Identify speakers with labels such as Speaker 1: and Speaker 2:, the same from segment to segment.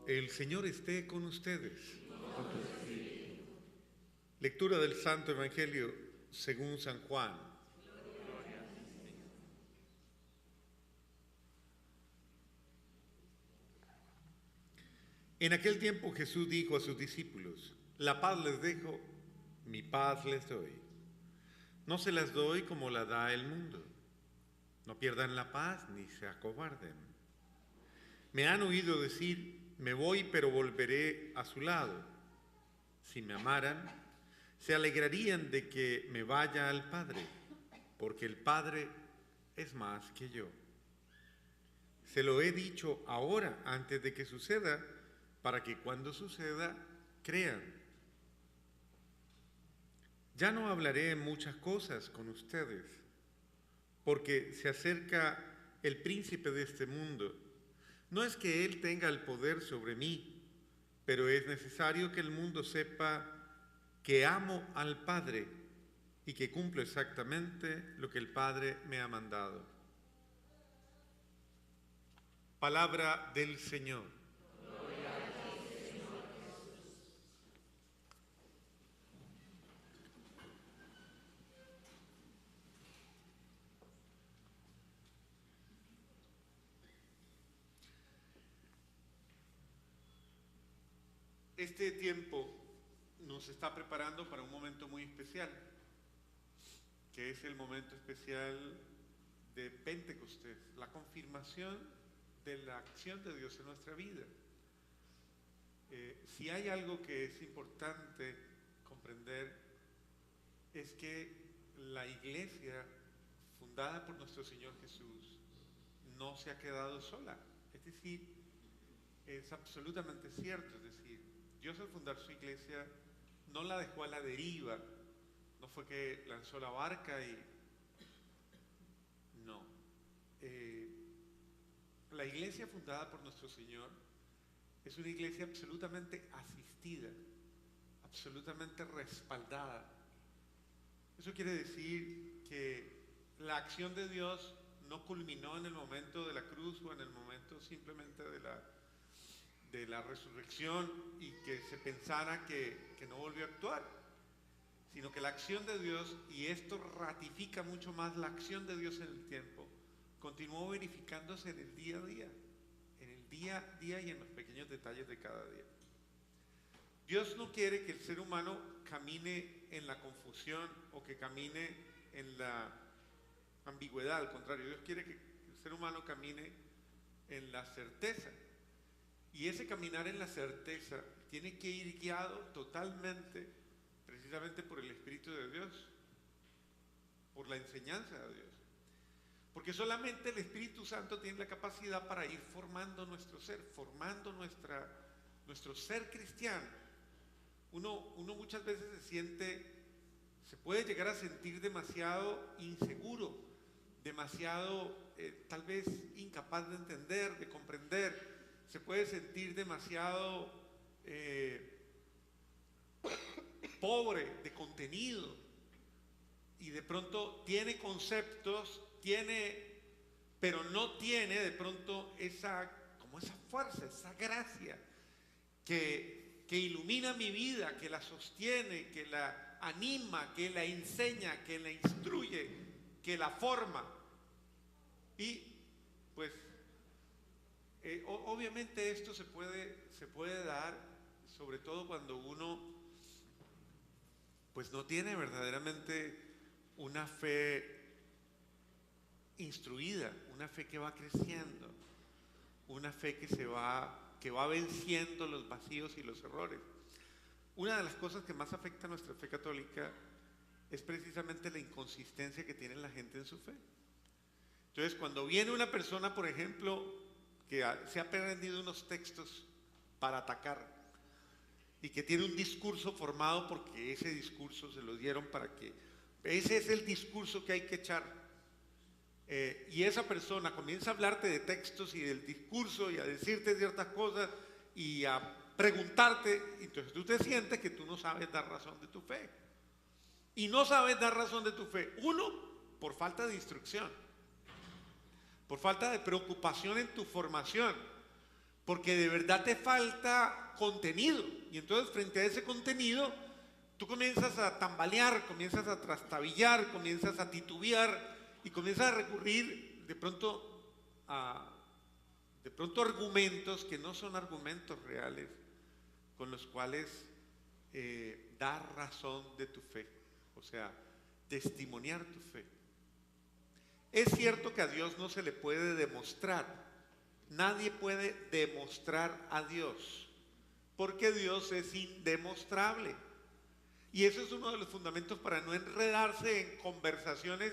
Speaker 1: El Señor esté con ustedes. Lectura del Santo Evangelio según San Juan. En aquel tiempo Jesús dijo a sus discípulos: la paz les dejo, mi paz les doy. No se las doy como la da el mundo. No pierdan la paz ni se acobarden. Me han oído decir: me voy, pero volveré a su lado. Si me amaran, se alegrarían de que me vaya al Padre, porque el Padre es más que yo. Se lo he dicho ahora, antes de que suceda, para que cuando suceda, crean. Ya no hablaré muchas cosas con ustedes, porque se acerca el príncipe de este mundo. No es que él tenga el poder sobre mí, pero es necesario que el mundo sepa que amo al Padre y que cumplo exactamente lo que el Padre me ha mandado. Palabra del Señor.
Speaker 2: Gloria a ti, Señor Jesús.
Speaker 1: Este tiempo nos está preparando para un momento muy especial, que es el momento especial de Pentecostés, la confirmación de la acción de Dios en nuestra vida. Si hay algo que es importante comprender, es que la iglesia fundada por nuestro Señor Jesús no se ha quedado sola. Es decir, es absolutamente cierto, es decir, Dios al fundar su iglesia no la dejó a la deriva, no fue que lanzó la barca y... No. La iglesia fundada por nuestro Señor es una iglesia absolutamente asistida, absolutamente respaldada. Eso quiere decir que la acción de Dios no culminó en el momento de la cruz o en el momento simplemente de la resurrección y que se pensara que no volvió a actuar, sino que la acción de Dios, y esto ratifica mucho más la acción de Dios en el tiempo, continuó verificándose en el día a día, y en los pequeños detalles de cada día. Dios no quiere que el ser humano camine en la confusión o que camine en la ambigüedad, al contrario, Dios quiere que el ser humano camine en la certeza. Y ese caminar en la certeza tiene que ir guiado totalmente, precisamente por el Espíritu de Dios, por la enseñanza de Dios. Porque solamente el Espíritu Santo tiene la capacidad para ir formando nuestro ser, formando nuestro ser cristiano. Uno muchas veces se puede llegar a sentir demasiado inseguro, demasiado tal vez incapaz de entender, de comprender. Se puede sentir demasiado pobre de contenido y de pronto tiene conceptos, pero no tiene de pronto esa fuerza, esa gracia que ilumina mi vida, que la sostiene, que la anima, que la enseña, que la instruye, que la forma. Y pues obviamente esto se puede dar sobre todo cuando uno pues no tiene verdaderamente una fe instruida, una fe que va creciendo, una fe que va venciendo los vacíos y los errores. Una de las cosas que más afecta a nuestra fe católica es precisamente la inconsistencia que tiene la gente en su fe. Entonces, cuando viene una persona, por ejemplo, que se ha aprendido unos textos para atacar y que tiene un discurso formado porque ese discurso se lo dieron para que... Ese es el discurso que hay que echar. Y esa persona comienza a hablarte de textos y del discurso y a decirte ciertas cosas y a preguntarte, entonces tú te sientes que tú no sabes dar razón de tu fe. Y no sabes dar razón de tu fe, uno, por falta de instrucción, por falta de preocupación en tu formación, porque de verdad te falta contenido. Y entonces frente a ese contenido, tú comienzas a tambalear, comienzas a trastabillar, comienzas a titubear y comienzas a recurrir de pronto a argumentos que no son argumentos reales con los cuales dar razón de tu fe, o sea, testimoniar tu fe. Es cierto que a Dios no se le puede demostrar, nadie puede demostrar a Dios, porque Dios es indemostrable. Y eso es uno de los fundamentos para no enredarse en conversaciones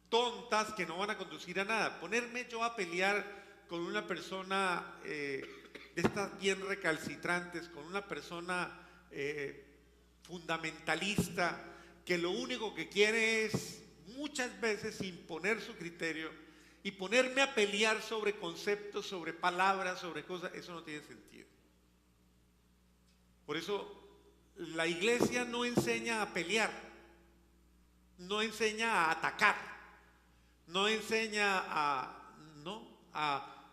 Speaker 1: tontas que no van a conducir a nada. Ponerme yo a pelear con una persona de estas bien recalcitrantes, con una persona fundamentalista, que lo único que quiere es muchas veces imponer su criterio, y ponerme a pelear sobre conceptos, sobre palabras, sobre cosas, eso no tiene sentido. Por eso la iglesia no enseña a pelear, no enseña a atacar, no enseña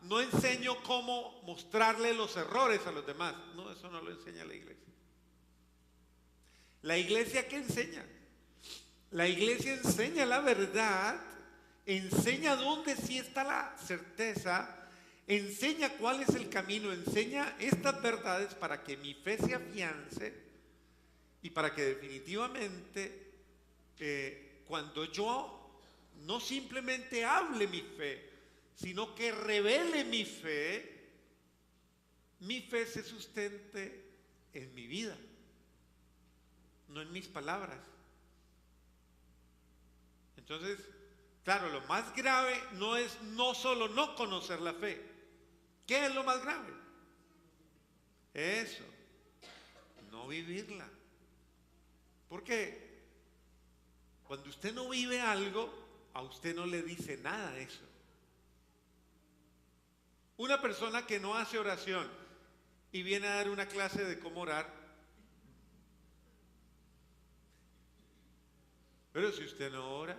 Speaker 1: no enseño cómo mostrarle los errores a los demás. No, eso no lo enseña la iglesia. La iglesia, ¿qué enseña? La iglesia enseña la verdad, enseña dónde sí está la certeza, enseña cuál es el camino, enseña estas verdades para que mi fe se afiance y para que definitivamente cuando yo no simplemente hable mi fe, sino que revele mi fe se sustente en mi vida, no en mis palabras. Entonces, claro, lo más grave no es no solo no conocer la fe. ¿Qué es lo más grave? Eso, no vivirla. Porque cuando usted no vive algo, a usted no le dice nada de eso. Una persona que no hace oración y viene a dar una clase de cómo orar, pero si usted no ora,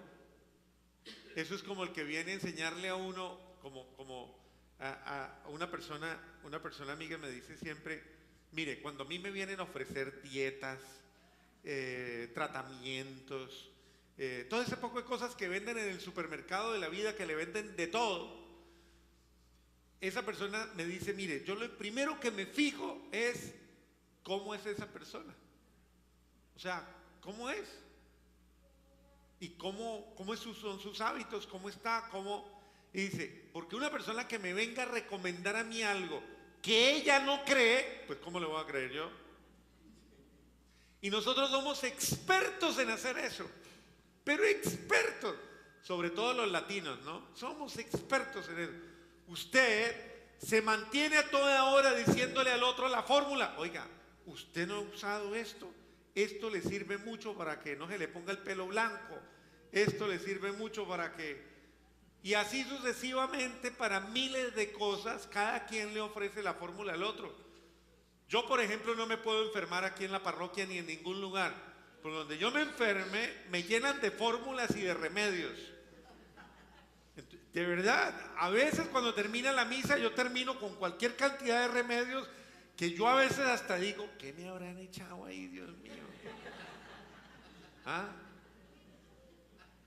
Speaker 1: eso es como el que viene a enseñarle a uno, a una persona amiga me dice siempre, mire, cuando a mí me vienen a ofrecer dietas, tratamientos, todo ese poco de cosas que venden en el supermercado de la vida, que le venden de todo, esa persona me dice, mire, yo lo primero que me fijo es cómo es esa persona. O sea, ¿cómo es? Y cómo son sus hábitos, cómo está, y dice, porque una persona que me venga a recomendar a mí algo que ella no cree, pues ¿cómo le voy a creer yo? Y nosotros somos expertos en hacer eso, pero expertos, sobre todo los latinos, ¿no? Somos expertos en eso. Usted se mantiene a toda hora diciéndole al otro la fórmula, oiga, usted no ha usado esto le sirve mucho para que no se le ponga el pelo blanco, esto le sirve mucho para que... Y así sucesivamente para miles de cosas, cada quien le ofrece la fórmula al otro. Yo, por ejemplo, no me puedo enfermar aquí en la parroquia ni en ningún lugar. Por donde yo me enferme, me llenan de fórmulas y de remedios. De verdad, a veces cuando termina la misa, yo termino con cualquier cantidad de remedios que yo a veces hasta digo, ¿qué me habrán echado ahí, Dios mío? ¿Ah?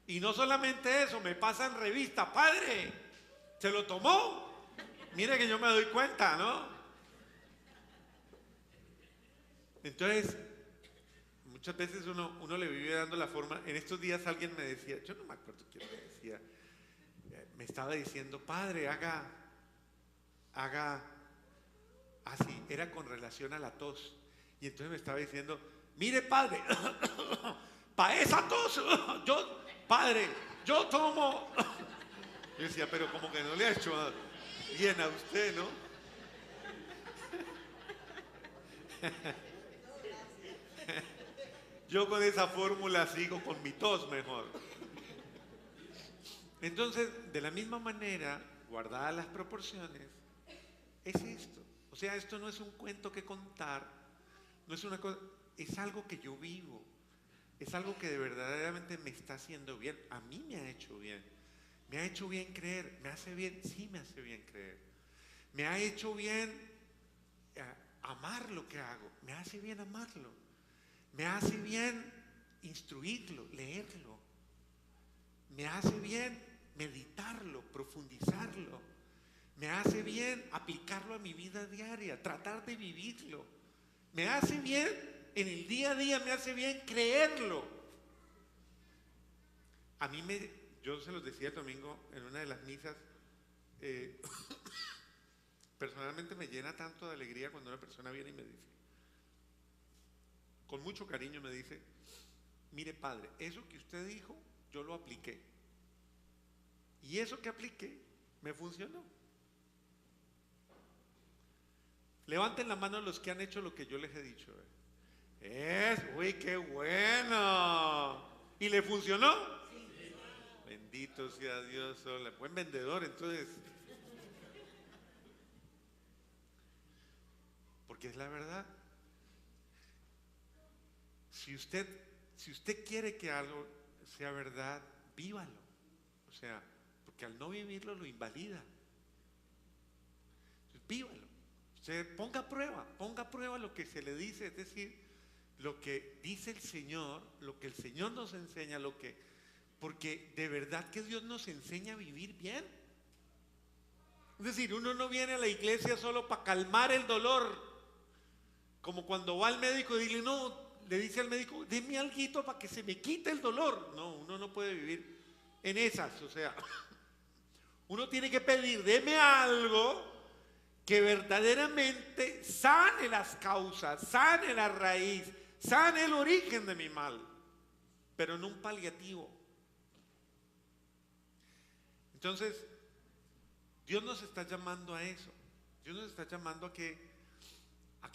Speaker 1: Y no solamente eso, me pasan revista, padre, ¿se lo tomó? Mire que yo me doy cuenta, ¿no? Entonces, muchas veces uno le vive dando la forma. En estos días alguien me decía, yo no me acuerdo quién me decía, me estaba diciendo, padre, haga, así, era con relación a la tos. Y entonces me estaba diciendo, mire, padre, para esa tos, padre, yo tomo. Yo decía, pero como que no le ha hecho bien a usted, ¿no? Yo con esa fórmula sigo con mi tos mejor. Entonces, de la misma manera, guardadas las proporciones, es esto. O sea, esto no es un cuento que contar, no es una cosa, es algo que yo vivo, es algo que de verdaderamente me está haciendo bien. A mí me ha hecho bien creer, ¿me hace bien? Sí, me hace bien creer. Me ha hecho bien amar lo que hago. Me hace bien amarlo. Me hace bien instruirlo, leerlo. Me hace bien meditarlo, profundizarlo. Me hace bien aplicarlo a mi vida diaria, tratar de vivirlo. Me hace bien en el día a día, me hace bien creerlo. Yo se los decía el domingo en una de las misas, personalmente me llena tanto de alegría cuando una persona viene y me dice, con mucho cariño me dice, mire padre, eso que usted dijo, yo lo apliqué. Y eso que apliqué, me funcionó. Levanten la mano los que han hecho lo que yo les he dicho. Uy, qué bueno. ¿Y le funcionó? Sí. Bendito sea Dios, buen vendedor, entonces. Porque es la verdad. Si usted quiere que algo sea verdad, vívalo. O sea, porque al no vivirlo lo invalida. Entonces, vívalo. Usted ponga a prueba lo que se le dice, es decir, lo que dice el Señor, lo que el Señor nos enseña, porque de verdad que Dios nos enseña a vivir bien. Es decir, uno no viene a la iglesia solo para calmar el dolor, como cuando va al médico y le dice al médico, deme alguito para que se me quite el dolor. No, uno no puede vivir en esas, o sea, uno tiene que pedir, deme algo que verdaderamente sane las causas, sane la raíz, sane el origen de mi mal, pero no un paliativo. Entonces, Dios nos está llamando a eso. Dios nos está llamando a que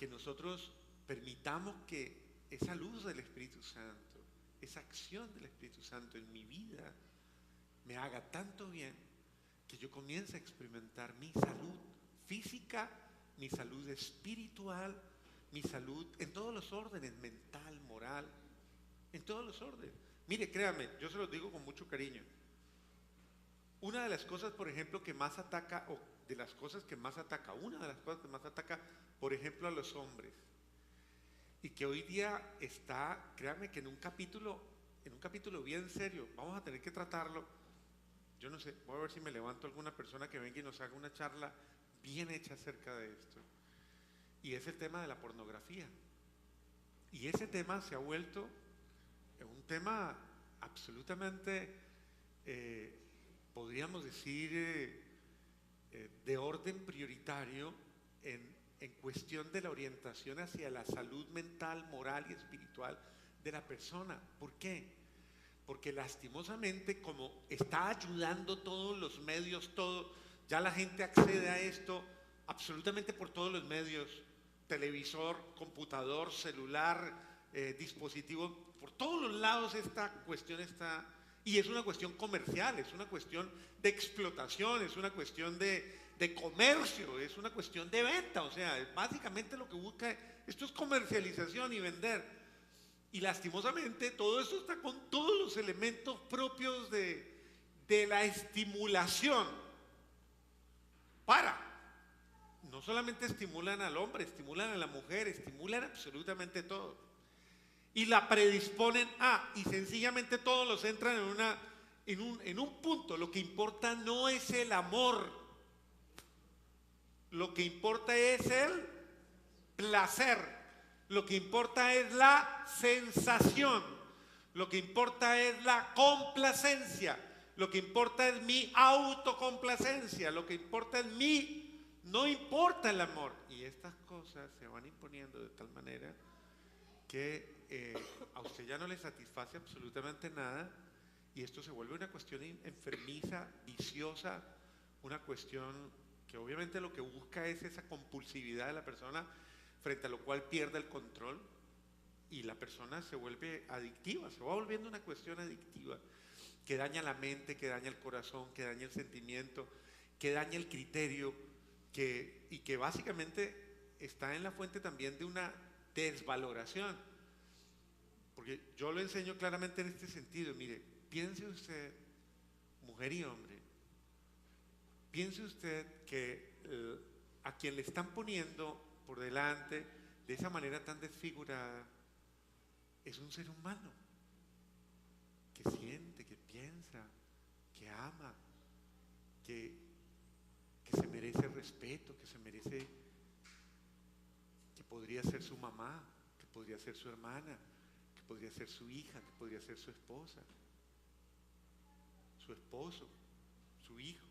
Speaker 1: nosotros permitamos que esa luz del Espíritu Santo, esa acción del Espíritu Santo en mi vida me haga tanto bien que yo comience a experimentar mi salud física, mi salud espiritual, mi salud en todos los órdenes, mental, moral, en todos los órdenes. Mire, créame, yo se los digo con mucho cariño. Una de las cosas, por ejemplo, que más ataca, una de las cosas que más ataca, por ejemplo, a los hombres, y que hoy día está, créame que en un capítulo bien serio, vamos a tener que tratarlo. Yo no sé, voy a ver si me levanto alguna persona que venga y nos haga una charla bien hecha acerca de esto. Y es el tema de la pornografía. Y ese tema se ha vuelto un tema absolutamente, podríamos decir, de orden prioritario en cuestión de la orientación hacia la salud mental, moral y espiritual de la persona. ¿Por qué? Porque lastimosamente, como está ayudando todos los medios, ya la gente accede a esto absolutamente por todos los medios, televisor, computador, celular, dispositivo, por todos los lados esta cuestión está, y es una cuestión comercial, es una cuestión de explotación, es una cuestión de comercio, es una cuestión de venta, o sea, básicamente lo que busca, esto es comercialización y vender. Y lastimosamente todo eso está con todos los elementos propios de la estimulación. No solamente estimulan al hombre, estimulan a la mujer, estimulan absolutamente todo. Y la predisponen y sencillamente todos los entran en un punto. Lo que importa no es el amor, lo que importa es el placer. Lo que importa es la sensación, lo que importa es la complacencia, lo que importa es mi autocomplacencia, lo que importa es no importa el amor. Y estas cosas se van imponiendo de tal manera que a usted ya no le satisface absolutamente nada y esto se vuelve una cuestión enfermiza, viciosa, una cuestión que obviamente lo que busca es esa compulsividad de la persona, frente a lo cual pierde el control y la persona se vuelve adictiva, se va volviendo una cuestión adictiva que daña la mente, que daña el corazón, que daña el sentimiento, que daña el criterio, y que básicamente está en la fuente también de una desvaloración. Porque yo lo enseño claramente en este sentido. Mire, piense usted, mujer y hombre, piense usted que a quien le están poniendo por delante de esa manera tan desfigurada es un ser humano que siente, que piensa, que ama, que se merece respeto, que se merece, que podría ser su mamá, que podría ser su hermana, que podría ser su hija, que podría ser su esposa, su esposo, su hijo.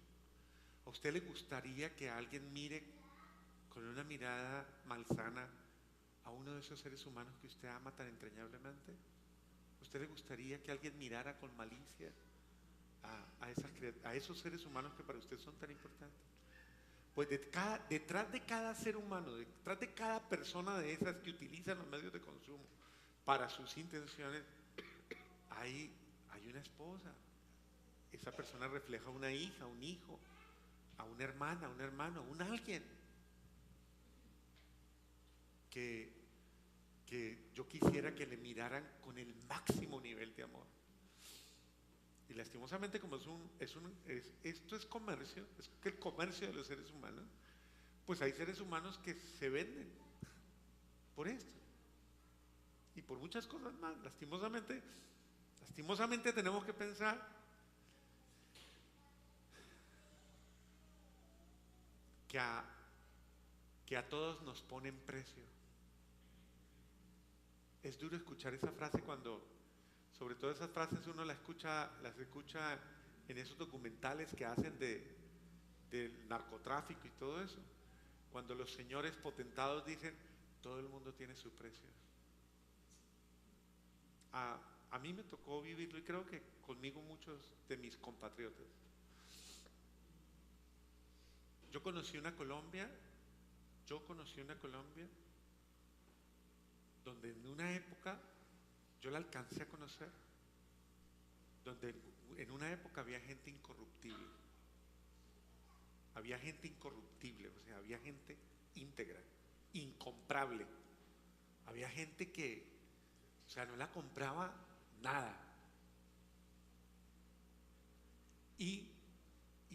Speaker 1: ¿A usted le gustaría que alguien mire con una mirada malsana a uno de esos seres humanos que usted ama tan entrañablemente? ¿A usted le gustaría que alguien mirara con malicia a esos seres humanos que para usted son tan importantes? Pues detrás de cada ser humano, detrás de cada persona de esas que utilizan los medios de consumo para sus intenciones, hay una esposa. Esa persona refleja una hija, un hijo, a una hermana, un hermano, un alguien que yo quisiera que le miraran con el máximo nivel de amor. Y lastimosamente, como esto es comercio, es que el comercio de los seres humanos, pues hay seres humanos que se venden por esto y por muchas cosas más. Lastimosamente tenemos que pensar que a todos nos ponen precio. Es duro escuchar esa frase cuando, sobre todo esas frases uno las escucha en esos documentales que hacen del narcotráfico y todo eso. Cuando los señores potentados dicen, todo el mundo tiene su precio. A mí me tocó vivirlo y creo que conmigo muchos de mis compatriotas. Yo conocí una Colombia donde en una época, yo la alcancé a conocer, donde en una época había gente incorruptible. Había gente incorruptible, o sea, había gente íntegra, incomprable. Había gente que, o sea, no la compraba nada. Y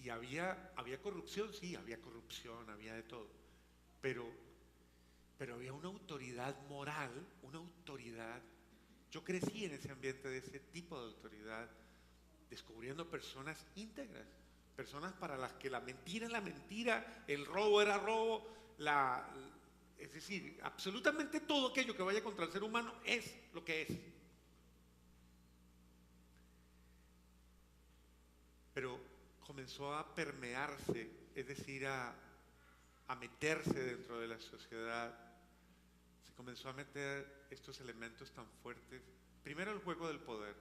Speaker 1: había corrupción, sí, había corrupción, había de todo. Pero había una autoridad moral, una autoridad. Yo crecí en ese ambiente de ese tipo de autoridad, descubriendo personas íntegras, personas para las que la mentira era mentira, el robo era robo, es decir, absolutamente todo aquello que vaya contra el ser humano es lo que es. Pero comenzó a permearse, es decir, a meterse dentro de la sociedad. Se comenzó a meter estos elementos tan fuertes. Primero el juego del poder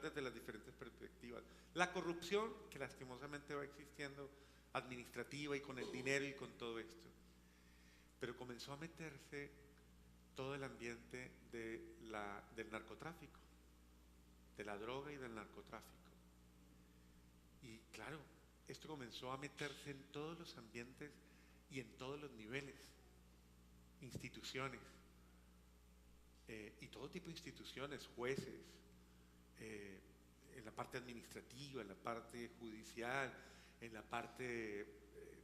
Speaker 1: desde las diferentes perspectivas. La corrupción, que lastimosamente va existiendo, administrativa y con el dinero y con todo esto. Pero comenzó a meterse todo el ambiente del narcotráfico, de la droga y del narcotráfico. Y claro, esto comenzó a meterse en todos los ambientes y en todos los niveles, instituciones, y todo tipo de instituciones, jueces, en la parte administrativa, en la parte judicial, en la parte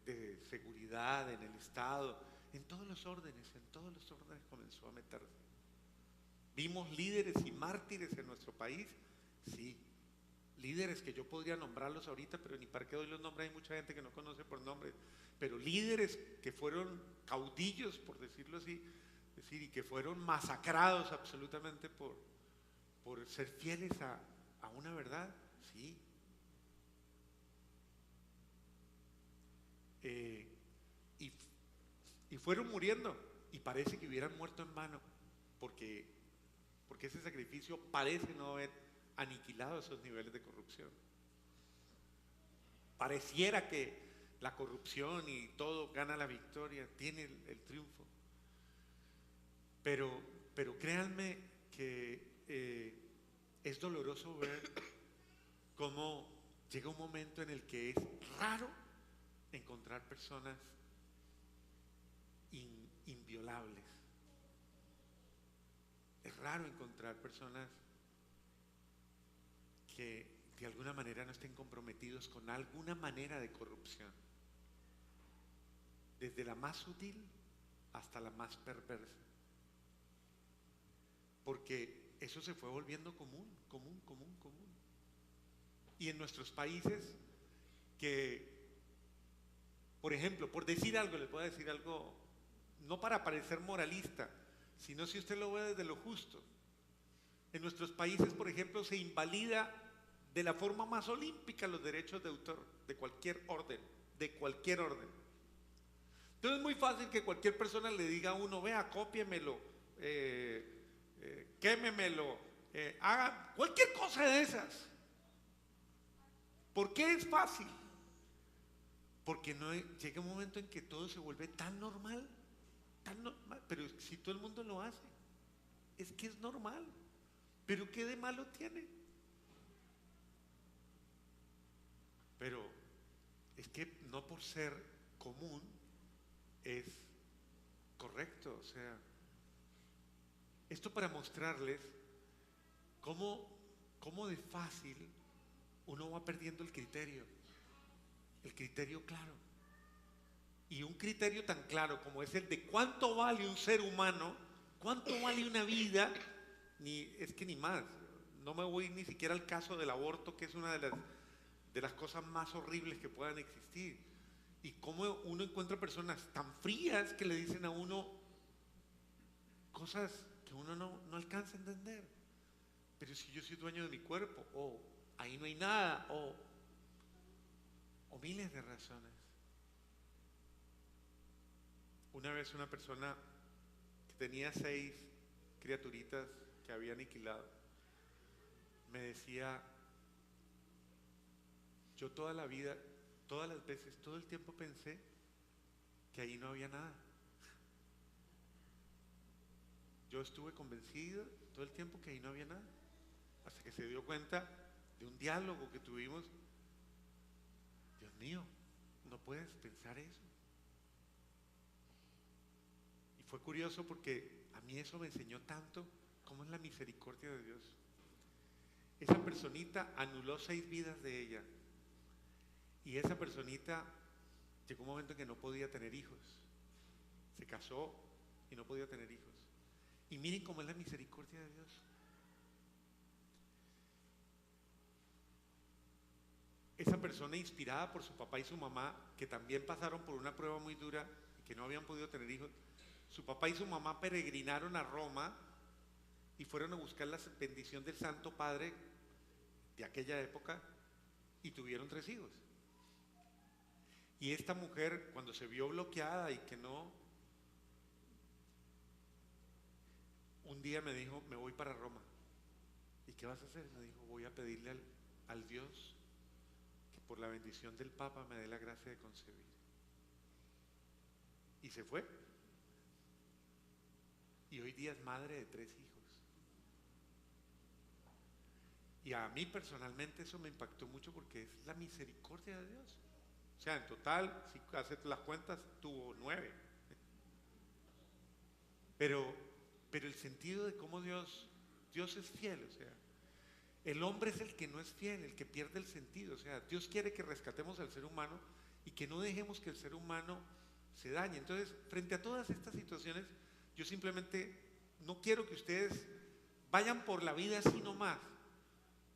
Speaker 1: de seguridad, en el Estado, en todos los órdenes comenzó a meterse. Vimos líderes y mártires en nuestro país, sí. Líderes que yo podría nombrarlos ahorita, pero ni para qué doy los nombres, hay mucha gente que no conoce por nombres, pero líderes que fueron caudillos, por decirlo así, y que fueron masacrados absolutamente por ser fieles a una verdad, sí. Y fueron muriendo, y parece que hubieran muerto en vano, porque ese sacrificio parece no haber aniquilado esos niveles de corrupción. Pareciera que la corrupción y todo gana la victoria, tiene el triunfo. Pero créanme que es doloroso ver cómo llega un momento en el que es raro encontrar personas inviolables. Es raro encontrar personas que de alguna manera no estén comprometidos con alguna manera de corrupción. desde la más sutil hasta la más perversa. Porque eso se fue volviendo común. Y en nuestros países que, por ejemplo, por decir algo, les voy a decir algo, no para parecer moralista, sino si usted lo ve desde lo justo. En nuestros países, por ejemplo, se invalida de la forma más olímpica los derechos de autor, de cualquier orden, Entonces es muy fácil que cualquier persona le diga a uno, vea, cópiemelo, quémemelo, haga cualquier cosa de esas. ¿Por qué es fácil? Porque llega un momento en que todo se vuelve tan normal, pero si todo el mundo lo hace, es que es normal. ¿Pero qué de malo tiene? Pero es que no por ser común es correcto. O sea, esto para mostrarles cómo de fácil uno va perdiendo el criterio claro. Y un criterio tan claro como es el de cuánto vale un ser humano, cuánto vale una vida, ni más. No me voy ni siquiera al caso del aborto, que es una de las cosas más horribles que puedan existir. Y cómo uno encuentra personas tan frías que le dicen a uno cosas que uno no alcanza a entender. Pero si yo soy dueño de mi cuerpo, o ahí no hay nada, o miles de razones. Una vez una persona que tenía 6 criaturitas que había aniquilado me decía, yo toda la vida, todas las veces, todo el tiempo pensé que ahí no había nada. Yo estuve convencido todo el tiempo que ahí no había nada, hasta que se dio cuenta de un diálogo que tuvimos. Dios mío, no puedes pensar eso. Y fue curioso porque a mí eso me enseñó tanto cómo es la misericordia de Dios. Esa personita anuló 6 vidas de ella, y esa personita llegó un momento en que no podía tener hijos, se casó y no podía tener hijos. Y miren cómo es la misericordia de Dios. Esa persona, inspirada por su papá y su mamá, que también pasaron por una prueba muy dura y que no habían podido tener hijos, su papá y su mamá peregrinaron a Roma y fueron a buscar la bendición del Santo Padre de aquella época, y tuvieron 3 hijos. Y esta mujer, cuando se vio bloqueada y que no, un día me dijo, me voy para Roma. ¿Y qué vas a hacer? Me dijo, voy a pedirle al Dios que por la bendición del Papa me dé la gracia de concebir. Y se fue. Y hoy día es madre de 3 hijos. Y a mí personalmente eso me impactó mucho porque es la misericordia de Dios. O sea, en total, si haces las cuentas, tuvo 9. Pero el sentido de cómo Dios es fiel, o sea, el hombre es el que no es fiel, el que pierde el sentido. O sea, Dios quiere que rescatemos al ser humano y que no dejemos que el ser humano se dañe. Entonces, frente a todas estas situaciones, yo simplemente no quiero que ustedes vayan por la vida así nomás.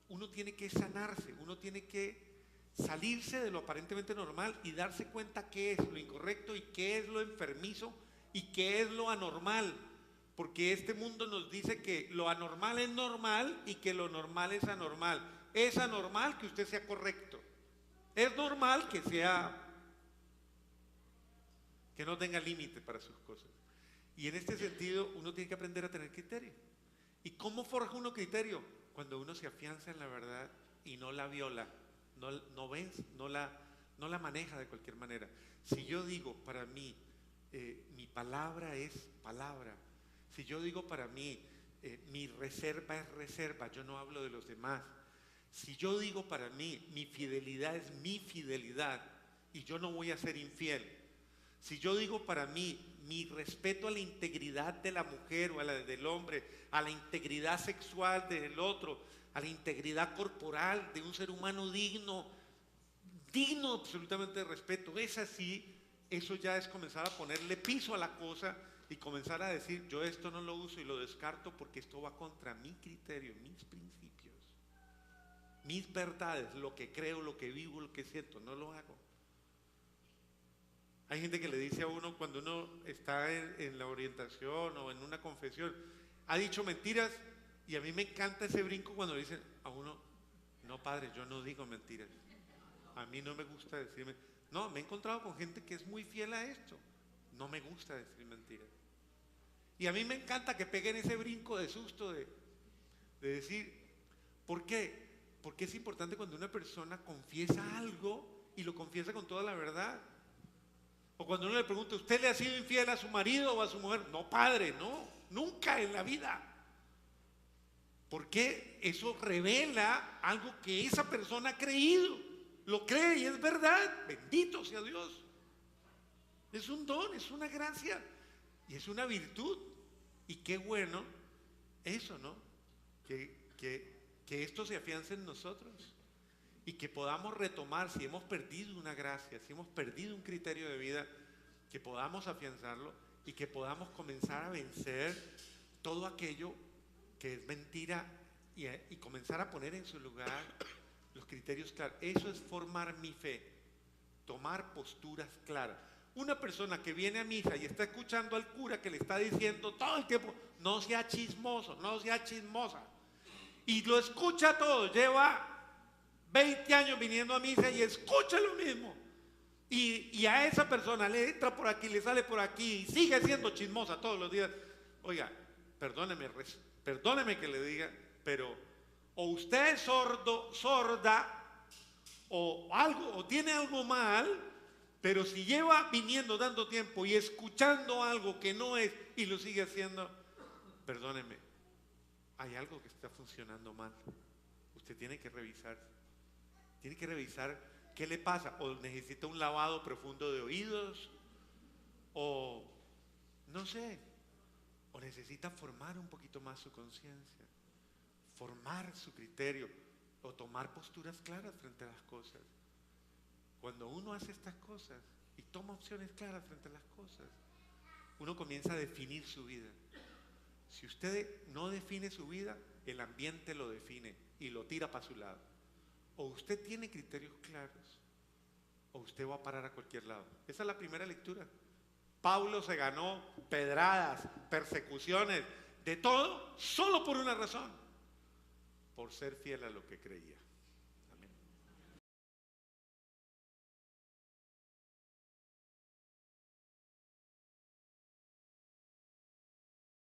Speaker 1: Uno tiene que sanarse, uno tiene que salirse de lo aparentemente normal y darse cuenta qué es lo incorrecto y qué es lo enfermizo y qué es lo anormal. Porque este mundo nos dice que lo anormal es normal y que lo normal es anormal. Es anormal que usted sea correcto. Es normal que no tenga límite para sus cosas. Y en este sentido uno tiene que aprender a tener criterio. ¿Y cómo forja uno criterio? Cuando uno se afianza en la verdad y no la viola, no vence, no la maneja de cualquier manera. Si yo digo para mí, mi palabra es palabra. Si yo digo para mí, mi reserva es reserva, yo no hablo de los demás. Si yo digo para mí, mi fidelidad es mi fidelidad y yo no voy a ser infiel. Si yo digo para mí, mi respeto a la integridad de la mujer o a la del hombre, a la integridad sexual del otro, a la integridad corporal de un ser humano digno absolutamente de respeto, es así, eso ya es comenzar a ponerle piso a la cosa y comenzar a decir, yo esto no lo uso y lo descarto porque esto va contra mi criterio, mis principios, mis verdades, lo que creo, lo que vivo, lo que siento, no lo hago. Hay gente que le dice a uno cuando uno está en la orientación o en una confesión, ha dicho mentiras, y a mí me encanta ese brinco cuando le dicen a uno, no padre, yo no digo mentiras, a mí no me gusta decirme, no, me he encontrado con gente que es muy fiel a esto, no me gusta decir mentiras. Y a mí me encanta que peguen ese brinco de susto de decir, ¿por qué? Porque es importante cuando una persona confiesa algo y lo confiesa con toda la verdad. O cuando uno le pregunta, ¿usted le ha sido infiel a su marido o a su mujer? No, padre, no, nunca en la vida. Porque eso revela algo que esa persona ha creído, lo cree y es verdad. Bendito sea Dios. Es un don, es una gracia y es una virtud. Y qué bueno eso, ¿no? Que esto se afiance en nosotros y que podamos retomar, si hemos perdido una gracia, si hemos perdido un criterio de vida, que podamos afianzarlo y que podamos comenzar a vencer todo aquello que es mentira y comenzar a poner en su lugar los criterios claros. Eso es formar mi fe, tomar posturas claras. Una persona que viene a misa y está escuchando al cura que le está diciendo todo el tiempo, no sea chismoso, no sea chismosa, y lo escucha todo, lleva 20 años viniendo a misa y escucha lo mismo, y a esa persona le entra por aquí, le sale por aquí y sigue siendo chismosa todos los días. Oiga, perdóneme que le diga, pero o usted es sordo, sorda, o algo, o tiene algo mal. Pero si lleva viniendo dando tiempo y escuchando algo que no es y lo sigue haciendo, perdóneme, hay algo que está funcionando mal. Usted tiene que revisar qué le pasa, o necesita un lavado profundo de oídos, o no sé, o necesita formar un poquito más su conciencia, formar su criterio, o tomar posturas claras frente a las cosas. Cuando uno hace estas cosas y toma opciones claras frente a las cosas, uno comienza a definir su vida. Si usted no define su vida, el ambiente lo define y lo tira para su lado. O usted tiene criterios claros, o usted va a parar a cualquier lado. Esa es la primera lectura. Pablo se ganó pedradas, persecuciones, de todo, solo por una razón: por ser fiel a lo que creía.